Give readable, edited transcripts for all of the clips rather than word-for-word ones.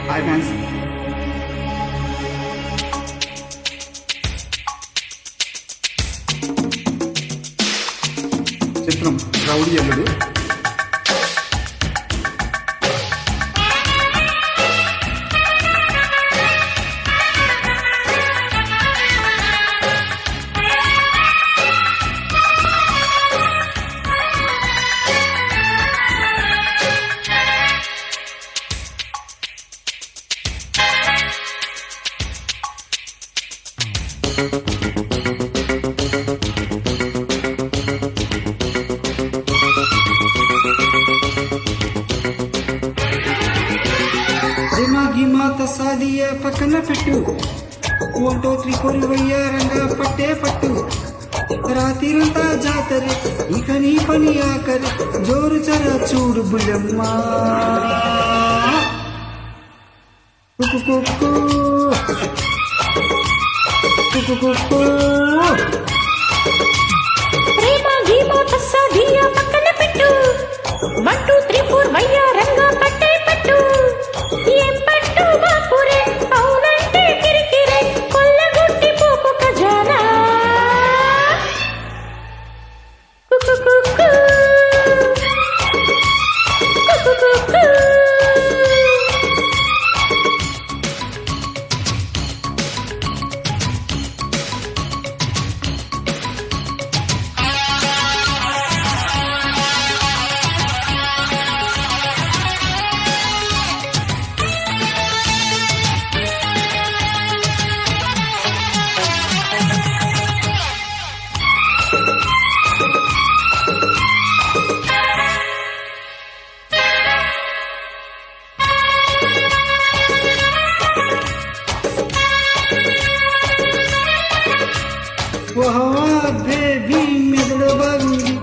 Hi fans. చిత్రం rowdy అల్లుడు. గిమాత సాదియ పక్కన పెట్టు, 1 2 3 4 వయ్యారంగా పట్టే పట్టు. రాత్రిరంతా జాతరే ఇక నీ పని ఆఖరి, జోరు చర చూడు బుల్లమ్మా. కుక్కు కుక్కు కుక్కు కుక్కు. ప్రేమ గిమాత సాదియ పక్కన పెట్టు, 1 2 3 4 వయ్యారంగా పట్టే పట్టు. ఏం పట్టు బాపురే, అవునంటే కిరికిరే, కొల్లగొట్టి పోకు ఖజానా. కుక్కు కుక్కు కుక్కు కుక్కు. బేబీ మెదడు బాగుంది,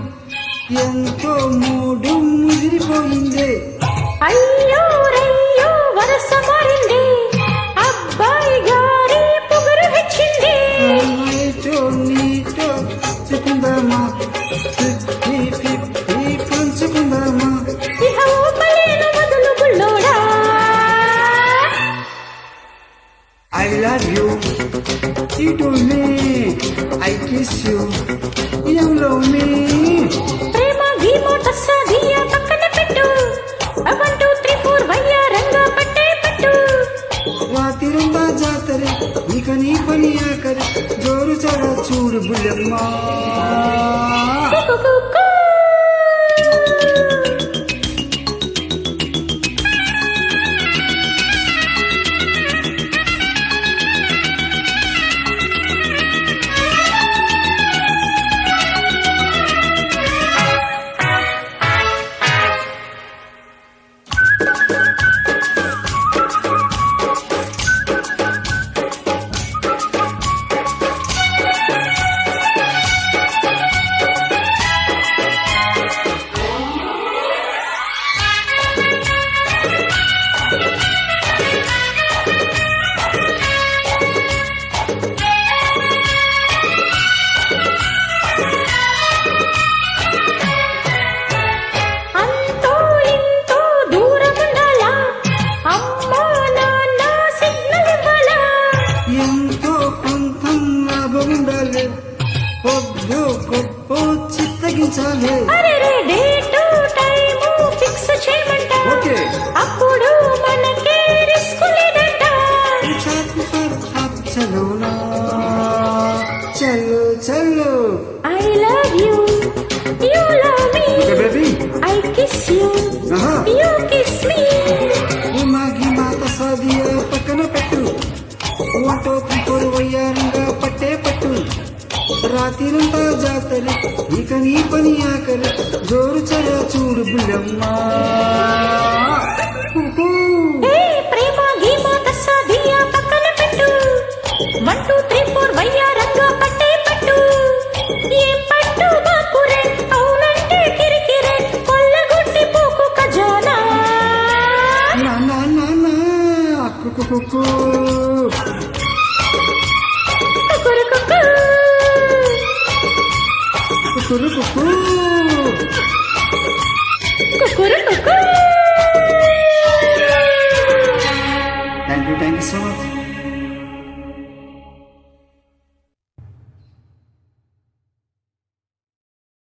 ఎంతో మూడు ముదిరిపోయిందే. అయ్యో రయ్యో వరస మారింది, అబ్బాయి గారి పొగరు హెచ్చింది. అమ్మాయితో నీతో చెప్పుకుందామా, 50-50 పంచుకుందామా. ఇహ ఊపలేను మొదలు బుల్లోడా. I love you, you told me, I kiss you, you love me. ప్రేమ గిమాత సాదియ పక్కన పెట్టు, 1 2 3 4 వయ్యారంగా పట్టే పట్టు. రాత్రిరంతా జాతరే ఇక నీ పని ఆఖరి, జోరు చడ చూడు బుల్లమ్మా. కుక్కు కుక్కు. అంతో ఇంతో దూరం ఉండాలా, అమ్మా నాన్న సిగ్నల్ ఇవ్వాలా. ఎంతో కొంత లాభం ఉండాలి, పొద్దు గొప్ప చిత్తగించాలి. అరెరే డేటు టైము ఫిక్స్ చేయమంట, ఓకే. అప్పుడు మనకే రిస్క్ లేదంట. చలో నా చలో చలో. I love you, you love me, baby I kiss you, ఆహా. you kiss me. మాగి మాత సాదియ పక్కన పెట్టు, 1 2 3 4 వయ్యారంగా పట్టే పట్టు. రాత్రిరంతా జాతరే ఇక నీ పని ఆఖరి, జోరు చర చూడు బుల్లమ్మా. ఏ ప్రేమ గిమాత సాదియ పక్కన పెట్టు, 1 2 3 4 వయ్యారంగా పట్టే పట్టు. ఏం పట్టు బాపురే, అవునంటే కిరికిరే, కొల్లగొట్టి పోకు ఖజానా. నా నా నా నా కుక్కు కుక్కు కుకురు కుకు. కుకురు కుక్కు. కుకురు కుకు. Thank you so much.